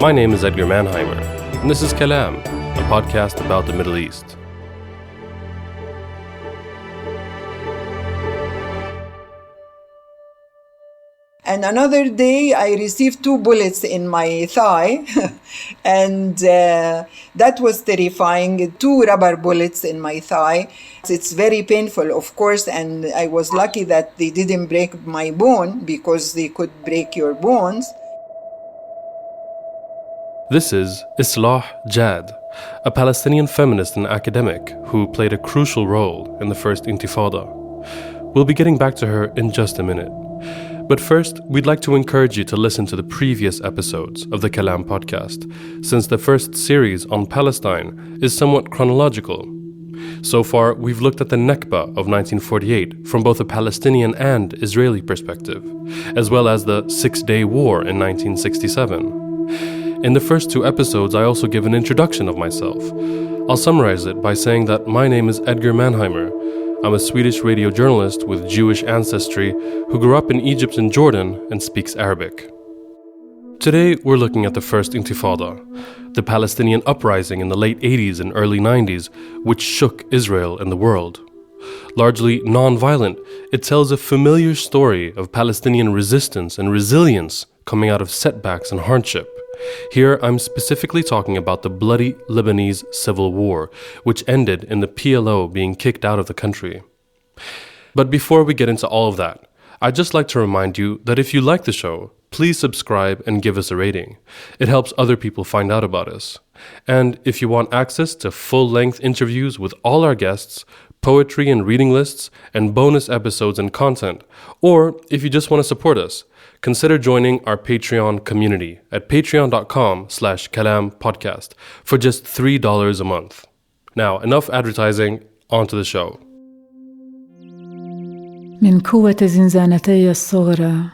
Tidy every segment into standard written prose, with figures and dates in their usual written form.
My name is Edgar Mannheimer, and this is Kalam, a podcast about the Middle East. And another day, I received 2 bullets in my thigh, and that was terrifying. 2 rubber bullets in my thigh. It's very painful, of course, and I was lucky that they didn't break my bone, because they could break your bones. This is Islah Jad, a Palestinian feminist and academic who played a crucial role in the First Intifada. We'll be getting back to her in just a minute. But first, we'd like to encourage you to listen to the previous episodes of the Kalam podcast, since the first series on Palestine is somewhat chronological. So far, we've looked at the Nakba of 1948 from both a Palestinian and Israeli perspective, as well as the Six-Day War in 1967. In the first 2 episodes, I also give an introduction of myself. I'll summarize it by saying that my name is Edgar Mannheimer. I'm a Swedish radio journalist with Jewish ancestry who grew up in Egypt and Jordan and speaks Arabic. Today, we're looking at the First Intifada, the Palestinian uprising in the late 80s and early 90s, which shook Israel and the world. Largely non-violent, it tells a familiar story of Palestinian resistance and resilience coming out of setbacks and hardship. Here, I'm specifically talking about the bloody Lebanese civil war, which ended in the PLO being kicked out of the country. But before we get into all of that, I'd just like to remind you that if you like the show, please subscribe and give us a rating. It helps other people find out about us. And if you want access to full-length interviews with all our guests, poetry and reading lists, and bonus episodes and content, or if you just want to support us, consider joining our Patreon community at patreon.com/kalampodcast for just $3 a month. Now, enough advertising, on to the show. من قوة زنزانتي الصغرى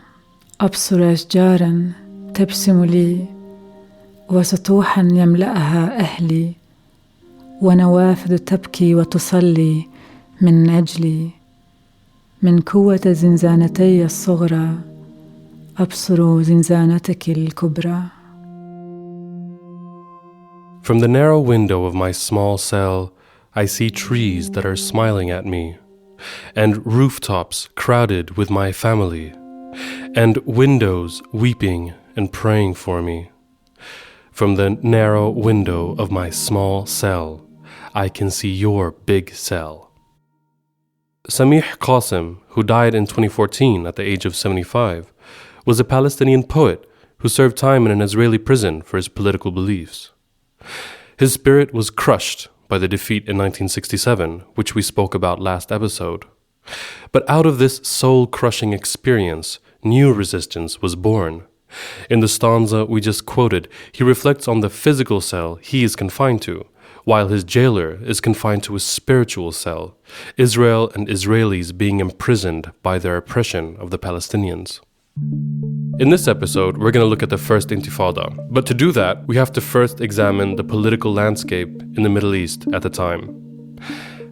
أبصر أشجارا تبسم لي وسطوحا يملأها أهلي ونوافذ تبكي وتصلي من أجلي من قوة زنزانتي الصغرى أبصر زنزانتك الكبرى. From the narrow window of my small cell, I see trees that are smiling at me, and rooftops crowded with my family, and windows weeping and praying for me. From the narrow window of my small cell, I can see your big cell. Samih Qasim, who died in 2014 at the age of 75, was a Palestinian poet who served time in an Israeli prison for his political beliefs. His spirit was crushed by the defeat in 1967, which we spoke about last episode. But out of this soul-crushing experience, new resistance was born. In the stanza we just quoted, he reflects on the physical cell he is confined to, while his jailer is confined to a spiritual cell, Israel and Israelis being imprisoned by their oppression of the Palestinians. In this episode, we're going to look at the First Intifada, but to do that, we have to first examine the political landscape in the Middle East at the time.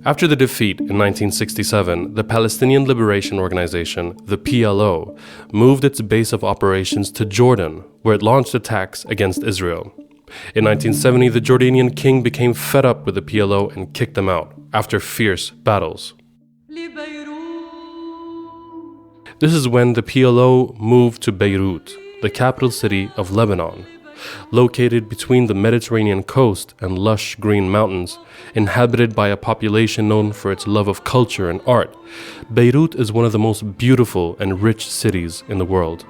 After the defeat in 1967, the Palestinian Liberation Organization, the PLO, moved its base of operations to Jordan, where it launched attacks against Israel. In 1970, the Jordanian king became fed up with the PLO and kicked them out after fierce battles. This is when the PLO moved to Beirut, the capital city of Lebanon. Located between the Mediterranean coast and lush green mountains, inhabited by a population known for its love of culture and art, Beirut is one of the most beautiful and rich cities in the world.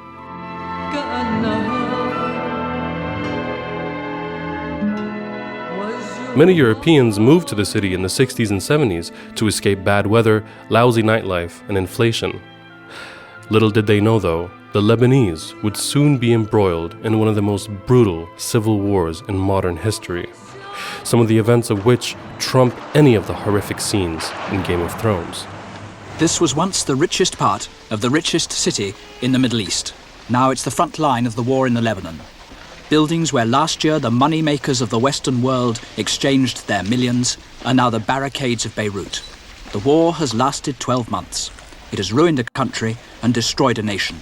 Many Europeans moved to the city in the 60s and 70s to escape bad weather, lousy nightlife, and inflation. Little did they know, though, the Lebanese would soon be embroiled in one of the most brutal civil wars in modern history, some of the events of which trump any of the horrific scenes in Game of Thrones. This was once the richest part of the richest city in the Middle East. Now it's the front line of the war in the Lebanon. Buildings where last year the money makers of the Western world exchanged their millions are now the barricades of Beirut. The war has lasted 12 months. It has ruined a country and destroyed a nation.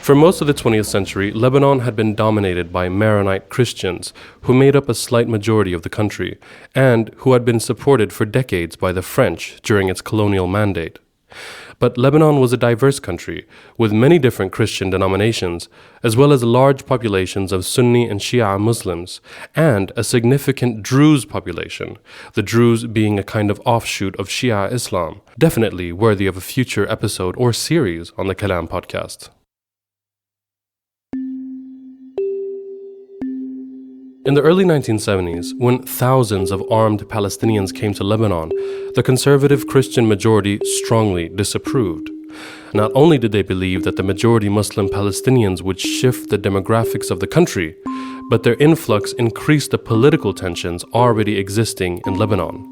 For most of the 20th century, Lebanon had been dominated by Maronite Christians, who made up a slight majority of the country, and who had been supported for decades by the French during its colonial mandate. But Lebanon was a diverse country, with many different Christian denominations, as well as large populations of Sunni and Shia Muslims, and a significant Druze population, the Druze being a kind of offshoot of Shia Islam, definitely worthy of a future episode or series on the Kalam podcast. In the early 1970s, when thousands of armed Palestinians came to Lebanon, the conservative Christian majority strongly disapproved. Not only did they believe that the majority Muslim Palestinians would shift the demographics of the country, but their influx increased the political tensions already existing in Lebanon.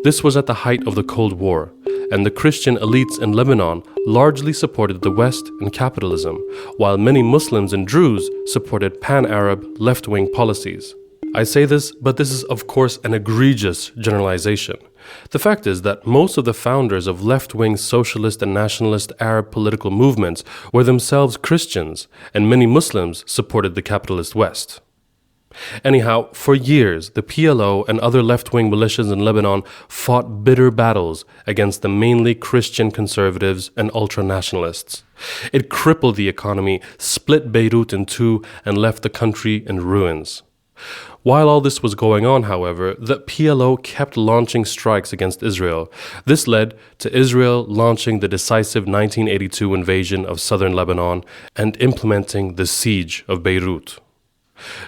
This was at the height of the Cold War, and the Christian elites in Lebanon largely supported the West and capitalism, while many Muslims and Druze supported pan-Arab left-wing policies. I say this, but this is of course an egregious generalization. The fact is that most of the founders of left-wing socialist and nationalist Arab political movements were themselves Christians, and many Muslims supported the capitalist West. Anyhow, for years, the PLO and other left-wing militias in Lebanon fought bitter battles against the mainly Christian conservatives and ultra-nationalists. It crippled the economy, split Beirut in two, and left the country in ruins. While all this was going on, however, the PLO kept launching strikes against Israel. This led to Israel launching the decisive 1982 invasion of southern Lebanon and implementing the siege of Beirut.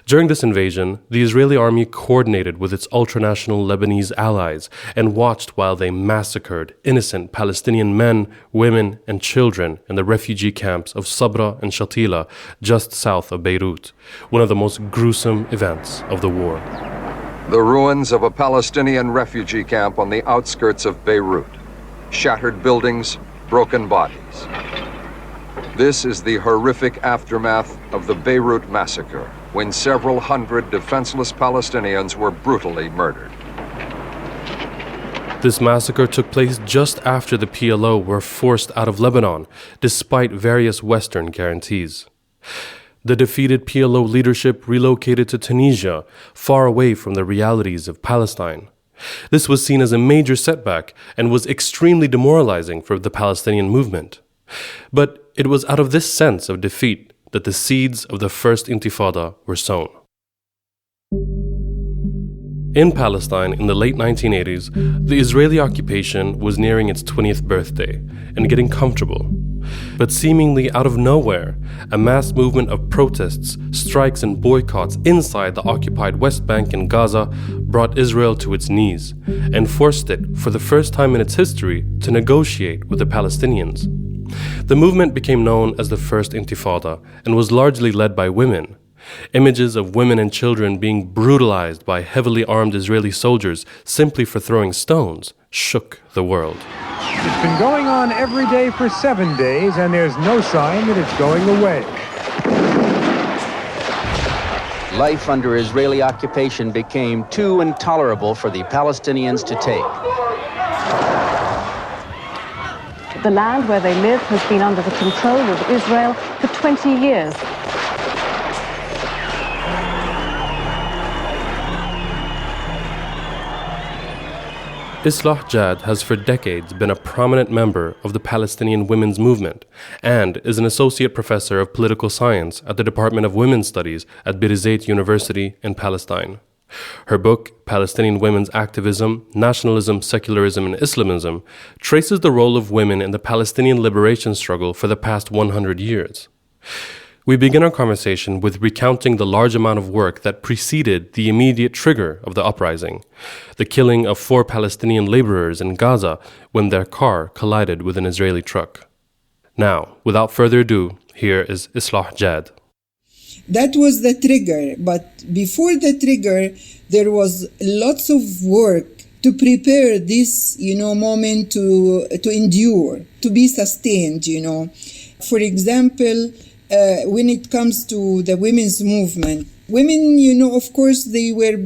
During this invasion, the Israeli army coordinated with its ultranational Lebanese allies and watched while they massacred innocent Palestinian men, women, and children in the refugee camps of Sabra and Shatila, just south of Beirut, one of the most gruesome events of the war. The ruins of a Palestinian refugee camp on the outskirts of Beirut. Shattered buildings, broken bodies. This is the horrific aftermath of the Beirut massacre, when several hundred defenseless Palestinians were brutally murdered. This massacre took place just after the PLO were forced out of Lebanon, despite various Western guarantees. The defeated PLO leadership relocated to Tunisia, far away from the realities of Palestine. This was seen as a major setback and was extremely demoralizing for the Palestinian movement. But it was out of this sense of defeat that the seeds of the First Intifada were sown. In Palestine in the late 1980s, the Israeli occupation was nearing its 20th birthday and getting comfortable. But seemingly out of nowhere, a mass movement of protests, strikes, and boycotts inside the occupied West Bank and Gaza brought Israel to its knees and forced it, for the first time in its history, to negotiate with the Palestinians. The movement became known as the First Intifada and was largely led by women. Images of women and children being brutalized by heavily armed Israeli soldiers simply for throwing stones shook the world. It's been going on every day for 7 days, and there's no sign that it's going away. Life under Israeli occupation became too intolerable for the Palestinians to take. The land where they live has been under the control of Israel for 20 years. Islah Jad has for decades been a prominent member of the Palestinian women's movement and is an associate professor of political science at the Department of Women's Studies at Birzeit University in Palestine. Her book, Palestinian Women's Activism, Nationalism, Secularism, and Islamism, traces the role of women in the Palestinian liberation struggle for the past 100 years. We begin our conversation with recounting the large amount of work that preceded the immediate trigger of the uprising, the killing of 4 Palestinian laborers in Gaza when their car collided with an Israeli truck. Now, without further ado, here is Islah Jad. That was the trigger, but before the trigger, there was lots of work to prepare this, moment to endure, to be sustained, For example, when it comes to the women's movement, women, of course, they were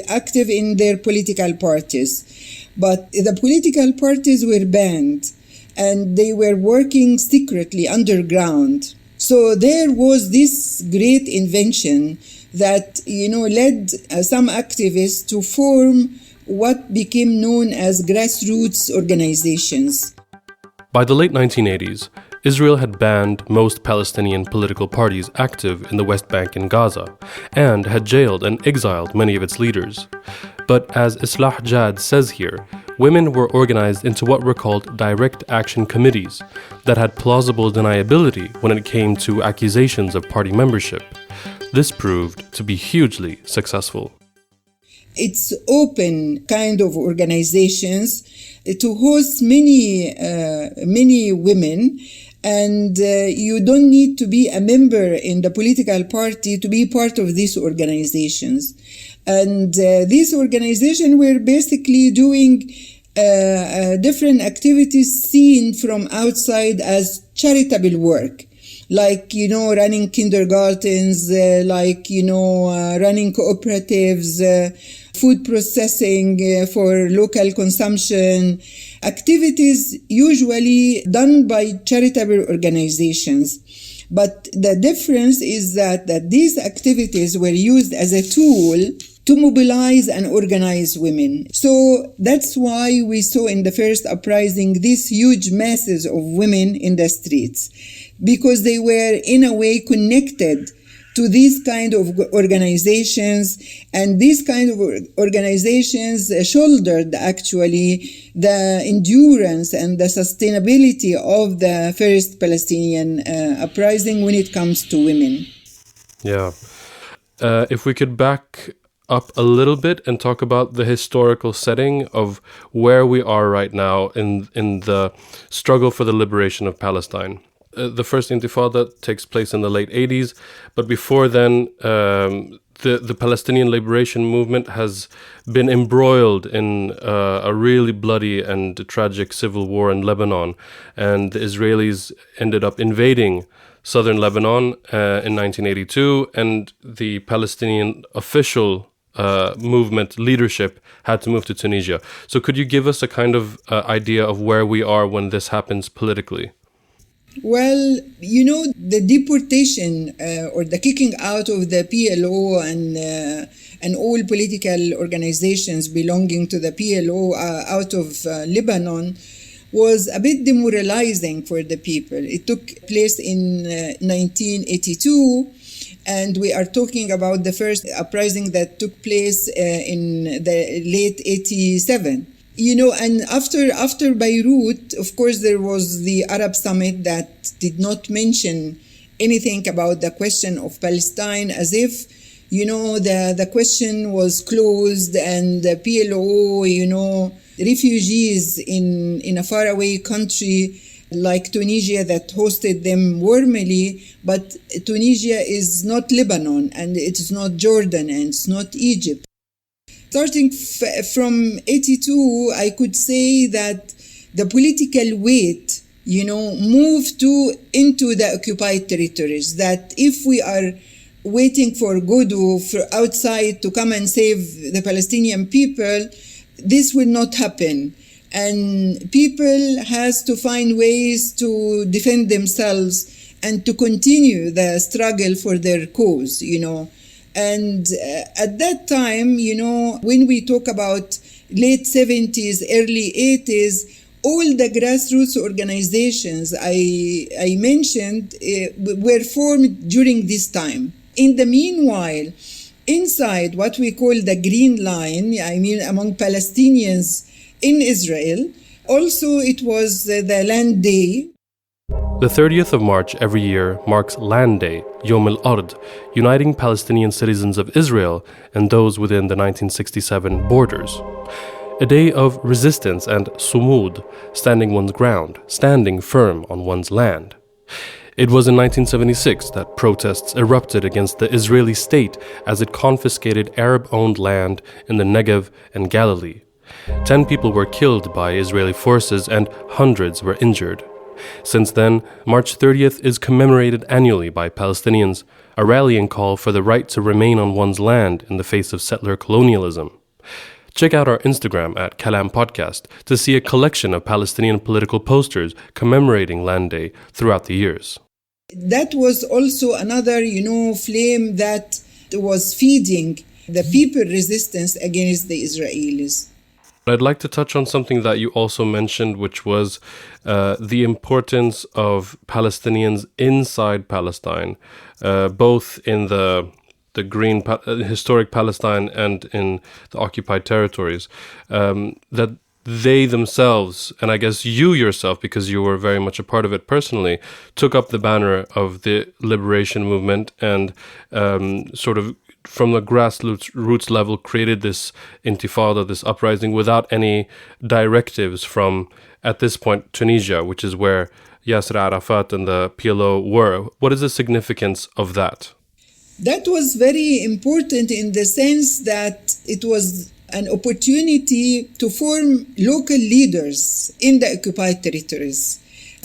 active in their political parties, but the political parties were banned and they were working secretly underground. So there was this great invention that, led some activists to form what became known as grassroots organizations. By the late 1980s, Israel had banned most Palestinian political parties active in the West Bank and Gaza, and had jailed and exiled many of its leaders. But as Islah Jad says here, women were organized into what were called direct action committees that had plausible deniability when it came to accusations of party membership. This proved to be hugely successful. It's open kind of organizations to host many women, and you don't need to be a member in the political party to be part of these organizations. And these organizations were basically doing different activities seen from outside as charitable work, like, running kindergartens, running cooperatives, food processing for local consumption, activities usually done by charitable organizations. But the difference is that these activities were used as a tool to mobilize and organize women. So that's why we saw in the first uprising these huge masses of women in the streets, because they were in a way connected to these kind of organizations, and these kind of organizations shouldered actually the endurance and the sustainability of the first Palestinian uprising when it comes to women. Yeah. If we could back up a little bit and talk about the historical setting of where we are right now in the struggle for the liberation of Palestine. The First Intifada takes place in the late 80s, but before then, the Palestinian liberation movement has been embroiled in a really bloody and tragic civil war in Lebanon, and the Israelis ended up invading southern Lebanon in 1982, and the Palestinian official movement leadership had to move to Tunisia. So could you give us a kind of idea of where we are when this happens politically? Well, the deportation or the kicking out of the PLO and all political organizations belonging to the PLO out of Lebanon was a bit demoralizing for the people. It took place in 1982, and we are talking about the first uprising that took place in the late 87. And after Beirut, of course, there was the Arab Summit that did not mention anything about the question of Palestine, as if, the question was closed, and the PLO, refugees in a faraway country like Tunisia that hosted them warmly, but Tunisia is not Lebanon, and it's not Jordan, and it's not Egypt. Starting from 82, I could say that the political weight, moved into the occupied territories. That if we are waiting for Godot outside to come and save the Palestinian people, this will not happen. And people has to find ways to defend themselves and to continue the struggle for their cause, And at that time, when we talk about late 70s, early 80s, all the grassroots organizations I mentioned were formed during this time. In the meanwhile, inside what we call the Green Line, among Palestinians in Israel, also it was the Land Day. The 30th of March every year marks Land Day, Yom al-Ard, uniting Palestinian citizens of Israel and those within the 1967 borders. A day of resistance and sumud, standing one's ground, standing firm on one's land. It was in 1976 that protests erupted against the Israeli state as it confiscated Arab-owned land in the Negev and Galilee. 10 people were killed by Israeli forces and hundreds were injured. Since then, March 30th is commemorated annually by Palestinians, a rallying call for the right to remain on one's land in the face of settler colonialism. Check out our Instagram at Kalam Podcast to see a collection of Palestinian political posters commemorating Land Day throughout the years. That was also another, flame that was feeding the people resistance against the Israelis. I'd like to touch on something that you also mentioned, which was the importance of Palestinians inside Palestine, both in the green historic Palestine and in the occupied territories, that they themselves, and I guess you yourself, because you were very much a part of it personally, took up the banner of the liberation movement and sort of from the grassroots level created this intifada, this uprising, without any directives from, at this point, Tunisia, which is where Yasser Arafat and the PLO were. What is the significance of that? That was very important in the sense that it was an opportunity to form local leaders in the occupied territories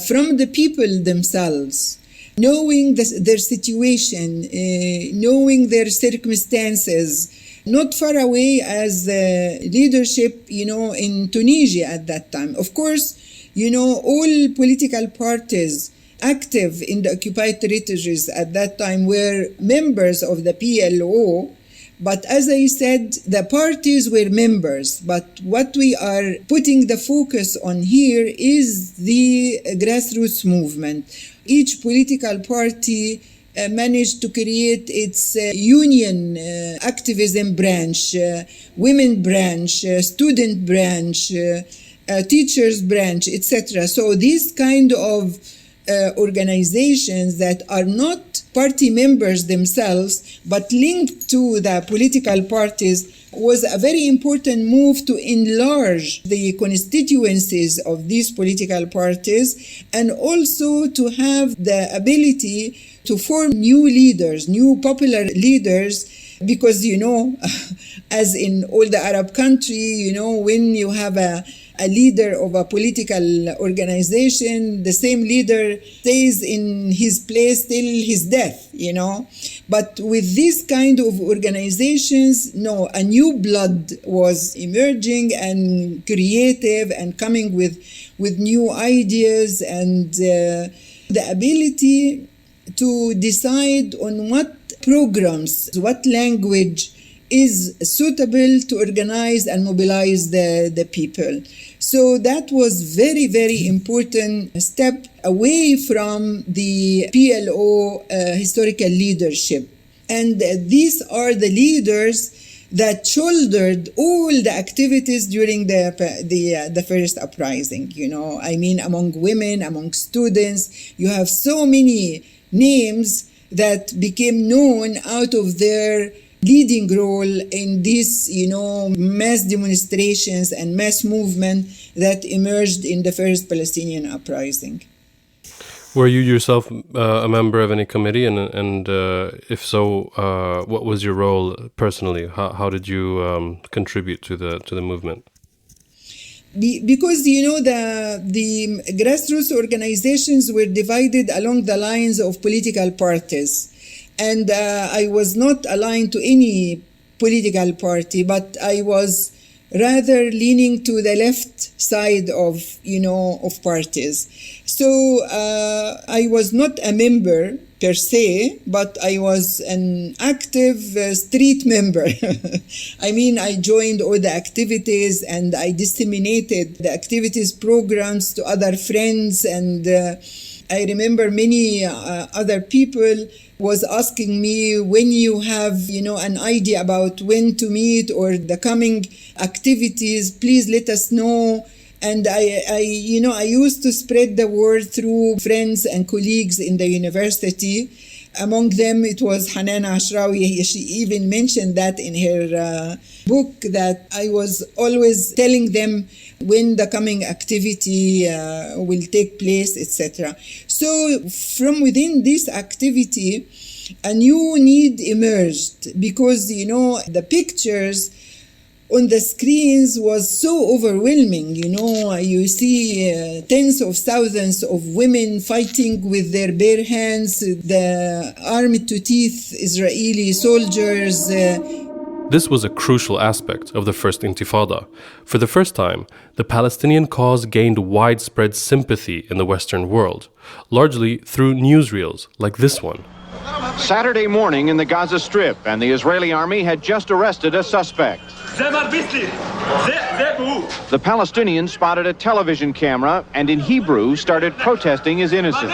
from the people themselves, knowing their situation, knowing their circumstances, not far away as leadership, in Tunisia at that time. Of course, all political parties active in the occupied territories at that time were members of the PLO. But as I said, the parties were members. But what we are putting the focus on here is the grassroots movement. Each political party managed to create its union activism branch, women branch, student branch, teachers branch, etc. So these kind of organizations that are not party members themselves, but linked to the political parties, was a very important move to enlarge the constituencies of these political parties and also to have the ability to form new leaders, new popular leaders, because, as in all the Arab country, when you have a leader of a political organization, the same leader stays in his place till his death, But with this kind of organizations, no, a new blood was emerging and creative and coming with new ideas and the ability to decide on what programs, what language is suitable to organize and mobilize the people. So that was very, very important step away from the PLO historical leadership. And these are the leaders that shouldered all the activities during the first uprising, among women, among students. You have so many names that became known out of their leading role in these, mass demonstrations and mass movement that emerged in the first Palestinian uprising. Were you yourself a member of any committee, and if so, what was your role personally? How did you contribute to the movement? Because the grassroots organizations were divided along the lines of political parties. And I was not aligned to any political party, but I was rather leaning to the left side of parties. So I was not a member per se, but I was an active street member. I joined all the activities and I disseminated the activities programs to other friends. And I remember many other people was asking me, when you have, an idea about when to meet or the coming activities, please let us know. And I used to spread the word through friends and colleagues in the university. Among them, it was Hanan Ashrawi. She even mentioned that in her book, that I was always telling them when the coming activity will take place, etc. So from within this activity, a new need emerged because, the pictures on the screens was so overwhelming. You see tens of thousands of women fighting with their bare hands, the armed to teeth Israeli soldiers This was a crucial aspect of the First Intifada. For the first time, the Palestinian cause gained widespread sympathy in the Western world, largely through newsreels like this one. Saturday morning in the Gaza Strip, and the Israeli army had just arrested a suspect. The Palestinians spotted a television camera and in Hebrew started protesting his innocence.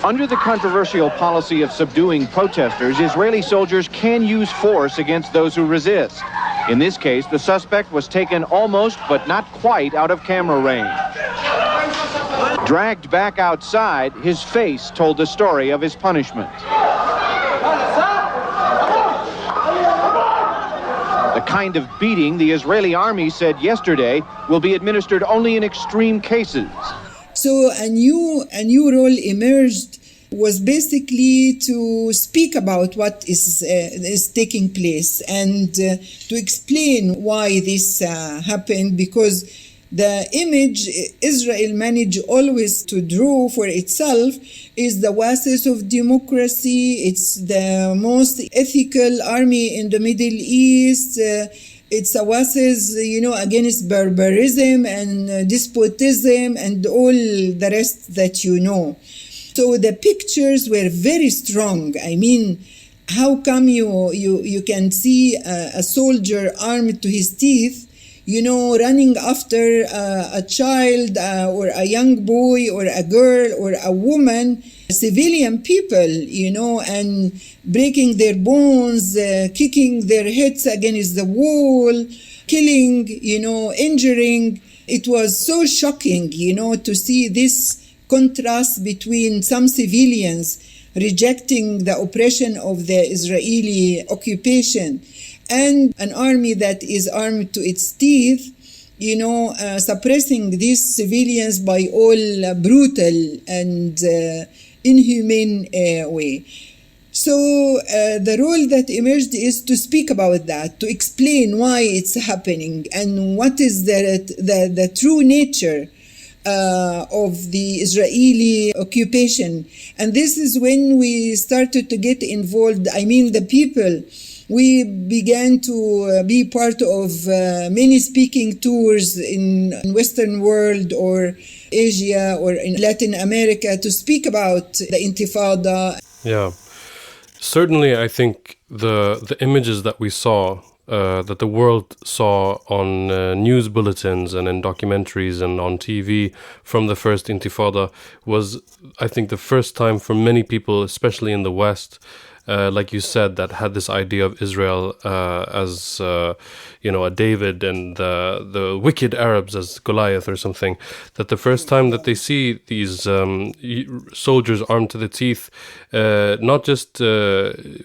Under the controversial policy of subduing protesters, Israeli soldiers can use force against those who resist. In this case, the suspect was taken almost but not quite out of camera range. Dragged back outside, his face told the story of his punishment. The kind of beating the Israeli army said yesterday will be administered only in extreme cases. So a new role emerged, was basically to speak about what is taking place and to explain why this happened, because the image Israel managed always to draw for itself is the oasis of democracy. It's the most ethical army in the Middle East. It's a oasis, against barbarism and despotism and all the rest that you know. So the pictures were very strong. I mean, how come you can see a soldier armed to his teeth, running after a child or a young boy or a girl or a woman, civilian people, and breaking their bones, kicking their heads against the wall, killing, injuring. It was so shocking, to see this contrast between some civilians rejecting the oppression of the Israeli occupation and an army that is armed to its teeth, suppressing these civilians by all brutal and inhumane way. So the role that emerged is to speak about that, to explain why it's happening and what is the true nature of the Israeli occupation. And this is when we started to get involved. I mean, the people. We began to be part of many speaking tours in Western world or Asia or in Latin America to speak about the Intifada. Yeah, certainly I think the images that we saw, that the world saw on news bulletins and in documentaries and on TV from the First Intifada was, I think, the first time for many people, especially in the West, like you said, that had this idea of Israel as, a David and the wicked Arabs as Goliath or something, that the first time that they see these soldiers armed to the teeth, not just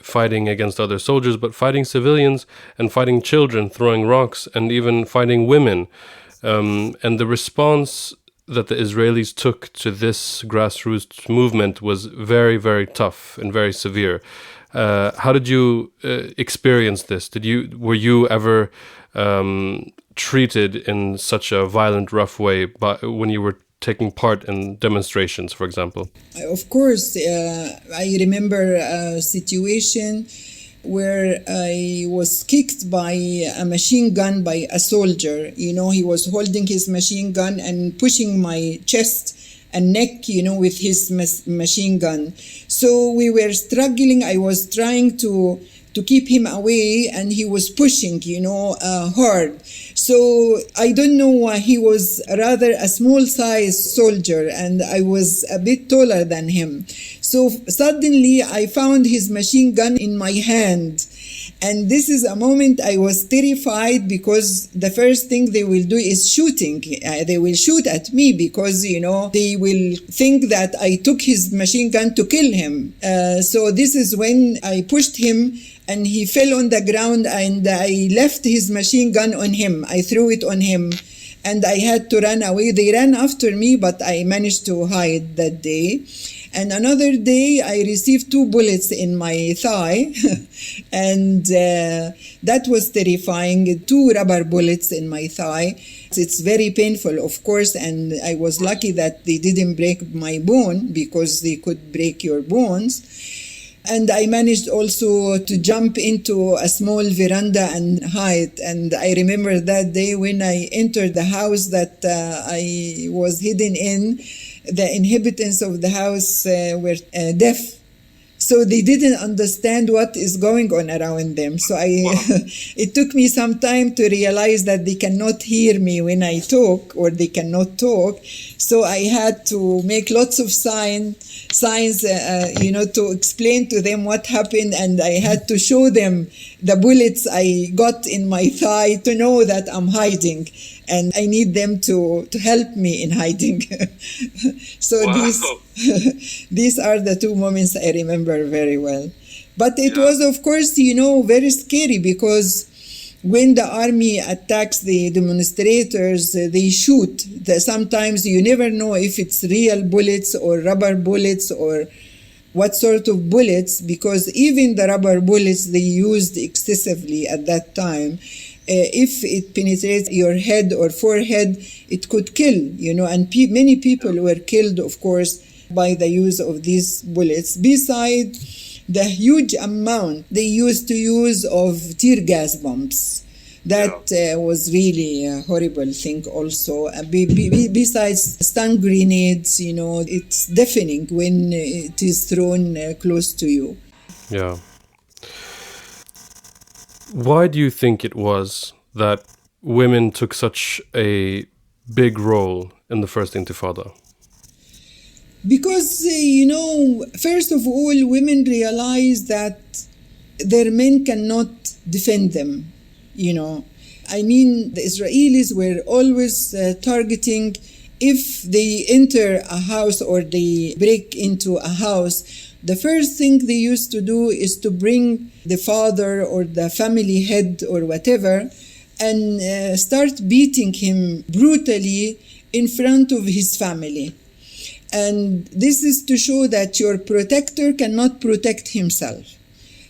fighting against other soldiers, but fighting civilians and fighting children, throwing rocks, and even fighting women. And the response that the Israelis took to this grassroots movement was very, very tough and very severe. How did you experience this? Were you ever treated in such a violent, rough way when you were taking part in demonstrations, for example? Of course, I remember a situation where I was kicked by a machine gun by a soldier. He was holding his machine gun and pushing my chest and neck, with his machine gun. So we were struggling. I was trying to keep him away, and he was pushing, hard. So I don't know why. He was rather a small-sized soldier, and I was a bit taller than him. So suddenly I found his machine gun in my hand. And this is a moment I was terrified, because the first thing they will do is shooting. They will shoot at me because, they will think that I took his machine gun to kill him. So this is when I pushed him and he fell on the ground, and I left his machine gun on him. I threw it on him and I had to run away. They ran after me, but I managed to hide that day. And another day, I received 2 bullets in my thigh, and that was terrifying. 2 rubber bullets in my thigh. It's very painful, of course, and I was lucky that they didn't break my bone, because they could break your bones. And I managed also to jump into a small veranda and hide. And I remember that day when I entered the house that I was hidden in, the inhabitants of the house were deaf. So they didn't understand what is going on around them. So it took me some time to realize that they cannot hear me when I talk, or they cannot talk. So I had to make lots of signs, to explain to them what happened. And I had to show them the bullets I got in my thigh to know that I'm hiding. And I need them to help me in hiding. So these are the two moments I remember very well. But it was, of course, very scary, because when the army attacks the demonstrators, they shoot. Sometimes you never know if it's real bullets or rubber bullets or what sort of bullets, because even the rubber bullets they used excessively at that time. If it penetrates your head or forehead, it could kill, and many people were killed, of course, by the use of these bullets. Besides the huge amount they used to use of tear gas bombs. That was really a horrible thing also. Besides stun grenades, it's deafening when it is thrown close to you. Yeah. Why do you think it was that women took such a big role in the First Intifada? Because, first of all, women realized that their men cannot defend them, I mean, the Israelis were always targeting, if they enter a house or they break into a house, the first thing they used to do is to bring the father or the family head or whatever and start beating him brutally in front of his family. And this is to show that your protector cannot protect himself.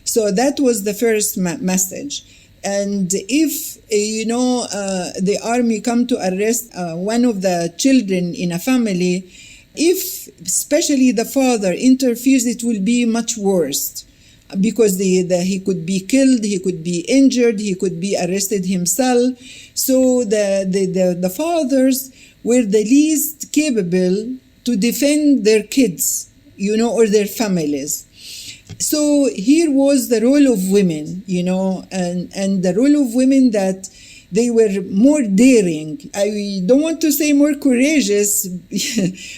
So that was the first message. And if, the army come to arrest one of the children in a family, if especially the father interferes, it will be much worse, because he could be killed, he could be injured, he could be arrested himself. So the fathers were the least capable to defend their kids, or their families. So here was the role of women, and the role of women that they were more daring. I don't want to say more courageous,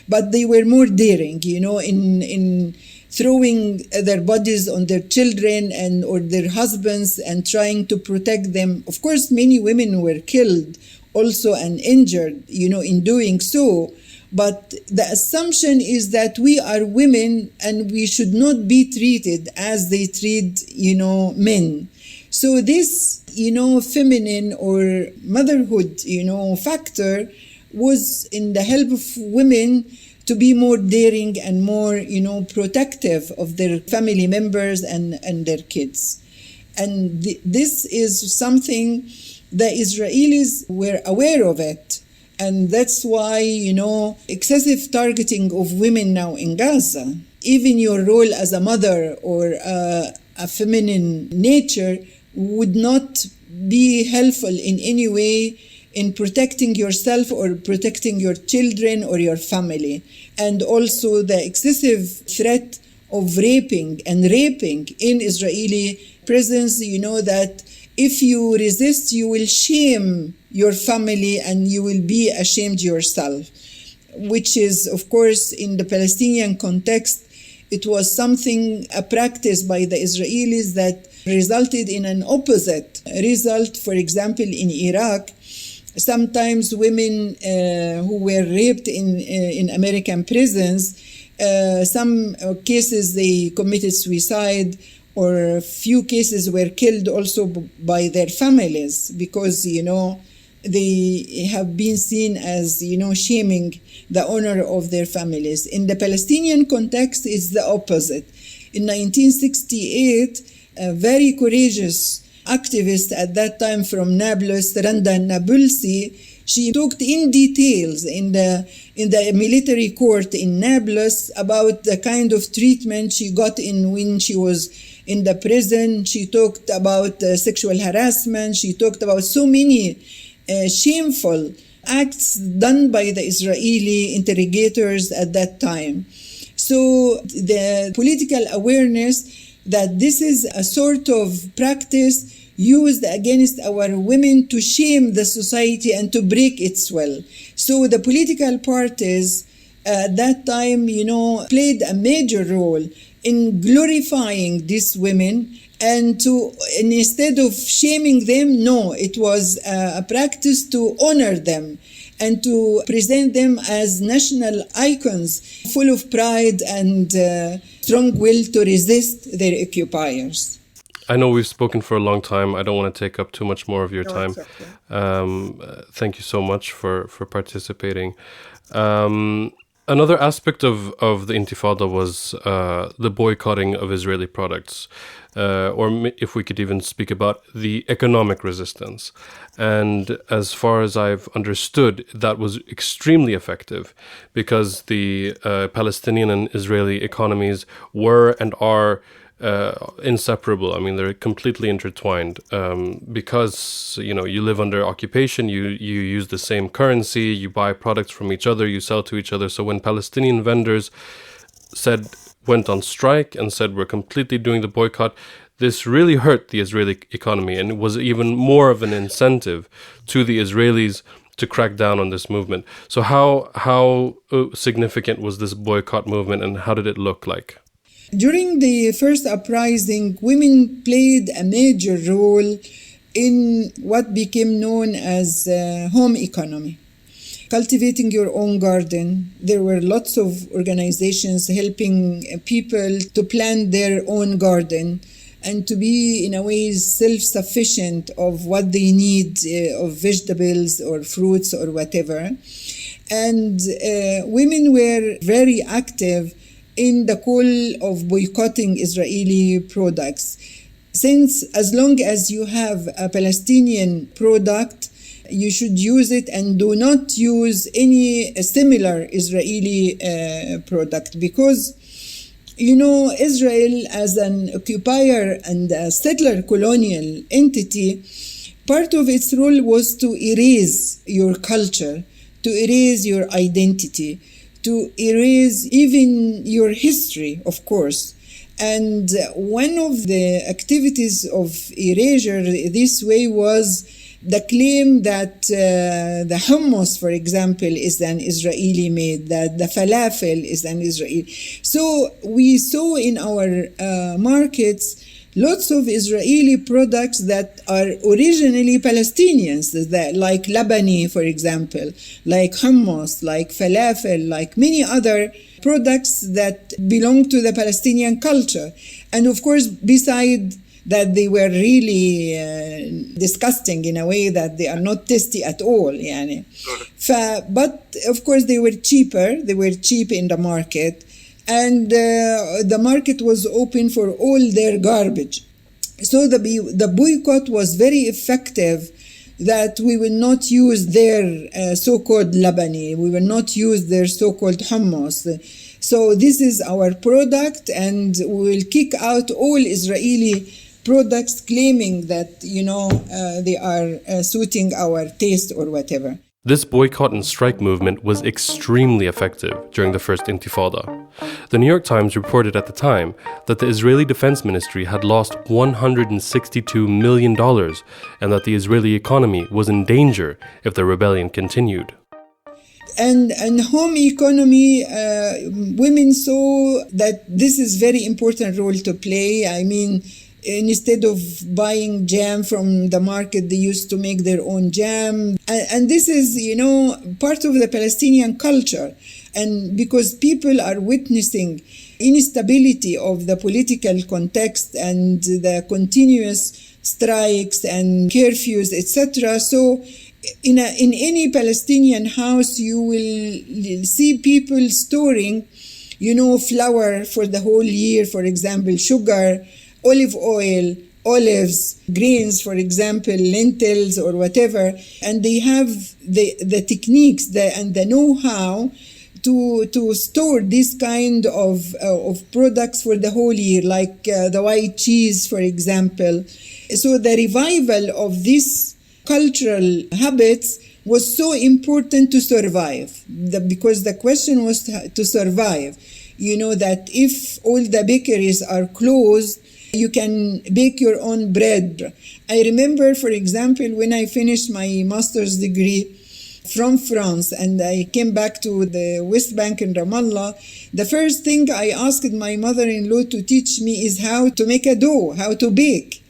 but they were more daring, in throwing their bodies on their children or their husbands and trying to protect them. Of course, many women were killed also and injured, in doing so. But the assumption is that we are women and we should not be treated as they treat, men. So this, feminine or motherhood, factor was in the help of women to be more daring and more, protective of their family members and their kids. And this is something the Israelis were aware of it. And that's why, excessive targeting of women now in Gaza, even your role as a mother or a feminine nature would not be helpful in any way in protecting yourself or protecting your children or your family. And also the excessive threat of raping in Israeli prisons, that if you resist, you will shame your family and you will be ashamed yourself, which is, of course, in the Palestinian context, it was a practice by the Israelis that resulted in an opposite result. For example, in Iraq, sometimes women who were raped in American prisons, some cases they committed suicide, or a few cases were killed also by their families because, they have been seen as, shaming the honor of their families. In the Palestinian context, it's the opposite. In 1968, a very courageous activist at that time from Nablus, Randa Nabulsi. She talked in details in the military court in Nablus about the kind of treatment she got in when she was in the prison. She talked about sexual harassment. She talked about so many shameful acts done by the Israeli interrogators at that time. So the political awareness that this is a sort of practice used against our women to shame the society and to break its will. So the political parties at that time, played a major role in glorifying these women, and instead of shaming them, no, it was a practice to honor them and to present them as national icons full of pride and strong will to resist their occupiers. I know we've spoken for a long time. I don't want to take up too much more of your time. Okay. Thank you so much for participating. Another aspect of the Intifada was the boycotting of Israeli products, or if we could even speak about the economic resistance. And as far as I've understood, that was extremely effective because the Palestinian and Israeli economies were and are inseparable. I mean, they're completely intertwined because, you live under occupation, you use the same currency, you buy products from each other, you sell to each other. So when Palestinian vendors went on strike and said, we're completely doing the boycott, this really hurt the Israeli economy, and it was even more of an incentive to the Israelis to crack down on this movement. So how significant was this boycott movement, and how did it look like? During the first uprising, women played a major role in what became known as home economy. Cultivating your own garden. There were lots of organizations helping people to plant their own garden and to be, in a way, self-sufficient of what they need of vegetables or fruits or whatever. And women were very active in the call of boycotting Israeli products. Since as long as you have a Palestinian product, you should use it and do not use any similar Israeli product, because, Israel as an occupier and a settler colonial entity, part of its role was to erase your culture, to erase your identity, to erase even your history, of course. And one of the activities of erasure this way was the claim that the hummus, for example, is an Israeli made, that the falafel is an Israeli. So we saw in our markets lots of Israeli products that are originally Palestinians, like labani, for example, like hummus, like falafel, like many other products that belong to the Palestinian culture. And of course, beside that, they were really disgusting in a way that they are not tasty at all. But of course, they were cheaper. They were cheap in the market. And the market was open for all their garbage. So the boycott was very effective, that we will not use their so-called labani. We will not use their so-called hummus. So this is our product, and we will kick out all Israeli products claiming that, they are suiting our taste or whatever. This boycott and strike movement was extremely effective during the First Intifada. The New York Times reported at the time that the Israeli Defense Ministry had lost $162 million and that the Israeli economy was in danger if the rebellion continued. And home economy, women saw that this is very important role to play. I mean, instead of buying jam from the market, they used to make their own jam. And this is, part of the Palestinian culture. And because people are witnessing instability of the political context and the continuous strikes and curfews, etc. So in any Palestinian house, you will see people storing, flour for the whole year, for example, sugar, olive oil, olives, grains, for example, lentils or whatever, and they have the techniques and the know-how to store this kind of products for the whole year, like the white cheese, for example. So the revival of these cultural habits was so important to survive, because the question was to survive. You know that if all the bakeries are closed, you can bake your own bread. I remember, for example, when I finished my master's degree from France and I came back to the West Bank in Ramallah, the first thing I asked my mother-in-law to teach me is how to make a dough, how to bake.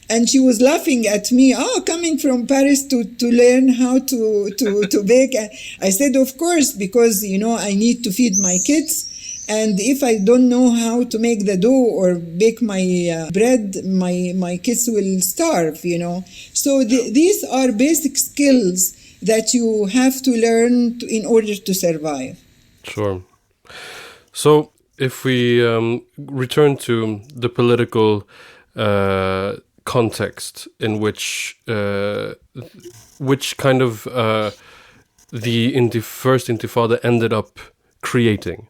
And she was laughing at me, coming from Paris to learn how to bake. I said, of course, because, I need to feed my kids. And if I don't know how to make the dough or bake my bread, my kids will starve, So these are basic skills that you have to learn in order to survive. Sure. So if we return to the political context in which kind of the First Intifada ended up creating,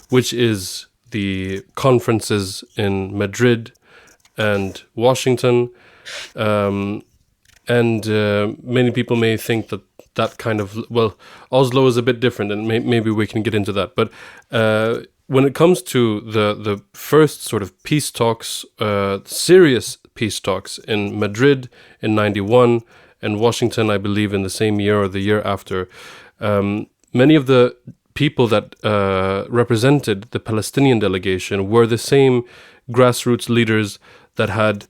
which is the conferences in Madrid and Washington, and many people may think that kind of, Oslo is a bit different, and maybe we can get into that, but when it comes to the first sort of peace talks, serious peace talks in Madrid in 91 and Washington, I believe, in the same year or the year after, many of the people that represented the Palestinian delegation were the same grassroots leaders that had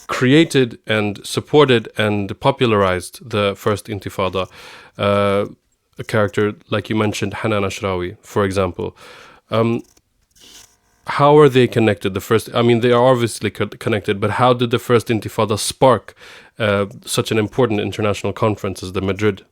created and supported and popularized the First Intifada. A character, like you mentioned, Hanan Ashrawi, for example. How are they connected? They are obviously connected, but how did the First Intifada spark such an important international conference as the Madrid?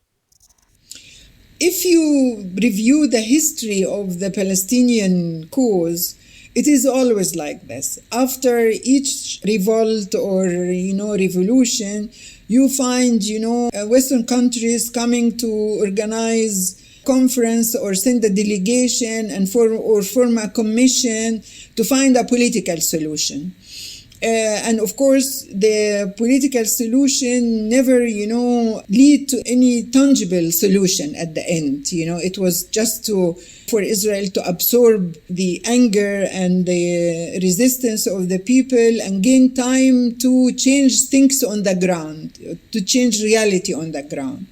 If you review the history of the Palestinian cause, it is always like this. After each revolt or, revolution, you find, Western countries coming to organize conference or send a delegation and form a commission to find a political solution. And of course, the political solution never, lead to any tangible solution at the end. It was just for Israel to absorb the anger and the resistance of the people and gain time to change things on the ground, to change reality on the ground.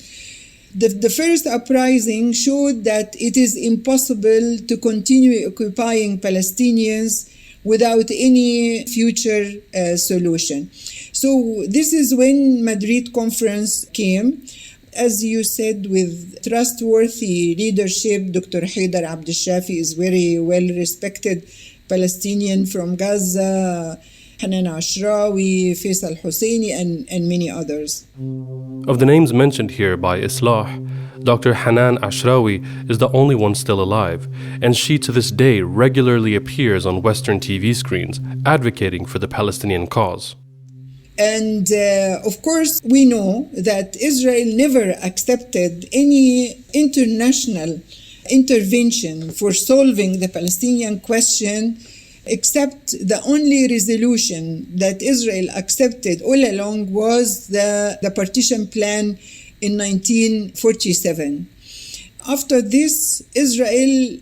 The first uprising showed that it is impossible to continue occupying Palestinians without any future solution. So this is when Madrid conference came. As you said, with trustworthy leadership, Dr. Haidar Abdel Shafi is very well respected Palestinian from Gaza, Hanan Ashrawi, Faisal Husseini, and many others. Of the names mentioned here by Islah, Dr. Hanan Ashrawi is the only one still alive, and she to this day regularly appears on Western TV screens advocating for the Palestinian cause. And of course, we know that Israel never accepted any international intervention for solving the Palestinian question, except the only resolution that Israel accepted all along was the partition plan in 1947. After this, Israel,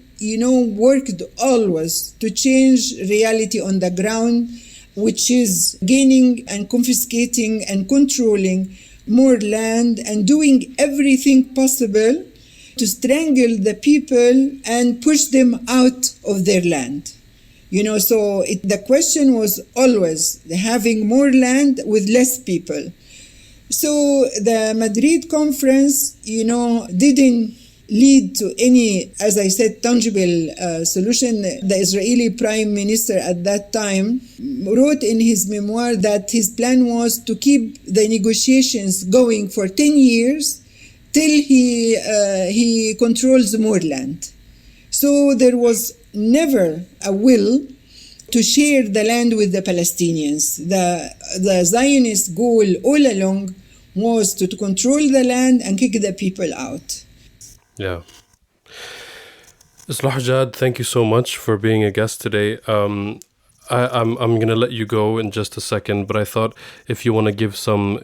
worked always to change reality on the ground, which is gaining and confiscating and controlling more land and doing everything possible to strangle the people and push them out of their land. So the question was always having more land with less people. So the Madrid conference, didn't lead to any, as I said, tangible solution. The Israeli prime minister at that time wrote in his memoir that his plan was to keep the negotiations going for 10 years till he controls more land. So there was never a will to share the land with the Palestinians. The Zionist goal all along was to control the land and kick the people out. Yeah. Islah Jad, thank you so much for being a guest today. I'm going to let you go in just a second, but I thought if you want to give some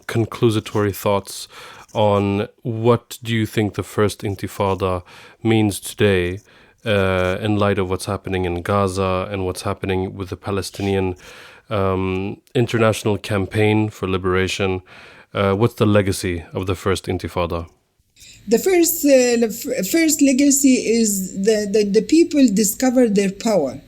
conclusatory thoughts on what do you think the First Intifada means today in light of what's happening in Gaza and what's happening with the Palestinian international campaign for liberation. What's the legacy of the First Intifada? The first legacy is the people discover their power.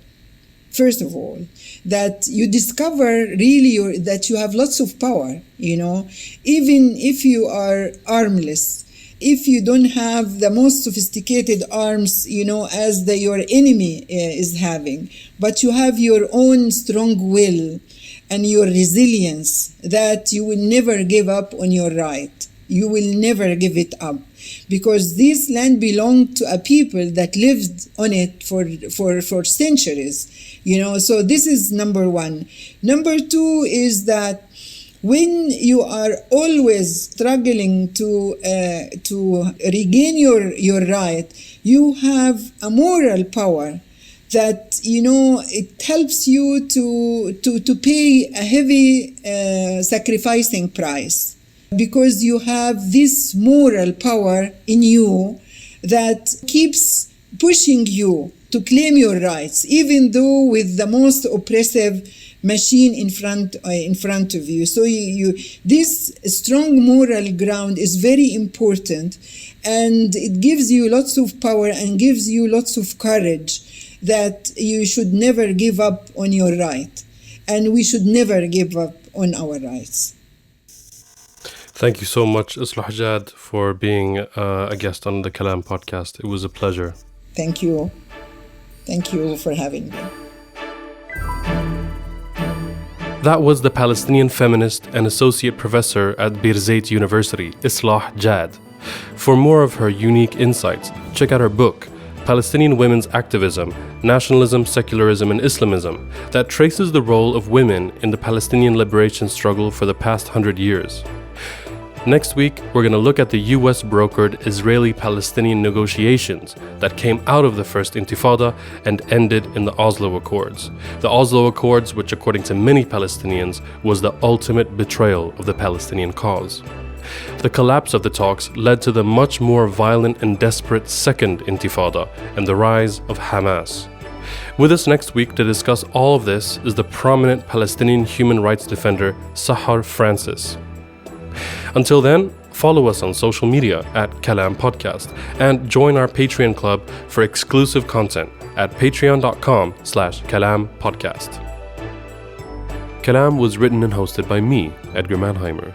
First of all, that you discover really that you have lots of power, even if you are armless, if you don't have the most sophisticated arms, as your enemy is having, but you have your own strong will and your resilience, that you will never give up on your right. You will never give it up, because this land belonged to a people that lived on it for centuries, So this is number one. Number two is that when you are always struggling to regain your right, you have a moral power that it helps you to pay a heavy sacrificing price, because you have this moral power in you that keeps pushing you to claim your rights, even though with the most oppressive machine in front of you. So this strong moral ground is very important, and it gives you lots of power and gives you lots of courage that you should never give up on your right, and we should never give up on our rights. Thank you so much, Islah Jad, for being a guest on the Kalam podcast. It was a pleasure. Thank you. Thank you for having me. That was the Palestinian feminist and associate professor at Birzeit University, Islah Jad. For more of her unique insights, check out her book, Palestinian Women's Activism, Nationalism, Secularism, and Islamism, that traces the role of women in the Palestinian liberation struggle for the past 100 years. Next week, we're going to look at the US-brokered Israeli-Palestinian negotiations that came out of the First Intifada and ended in the Oslo Accords. The Oslo Accords, which according to many Palestinians, was the ultimate betrayal of the Palestinian cause. The collapse of the talks led to the much more violent and desperate Second Intifada and the rise of Hamas. With us next week to discuss all of this is the prominent Palestinian human rights defender Sahar Francis. Until then, follow us on social media at Kalam Podcast and join our Patreon club for exclusive content at patreon.com/Kalam Podcast. Kalam was written and hosted by me, Edgar Mannheimer.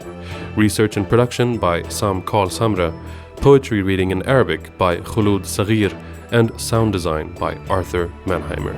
Research and production by Sam Karl Samra, poetry reading in Arabic by Khulud Saghir, and sound design by Arthur Mannheimer.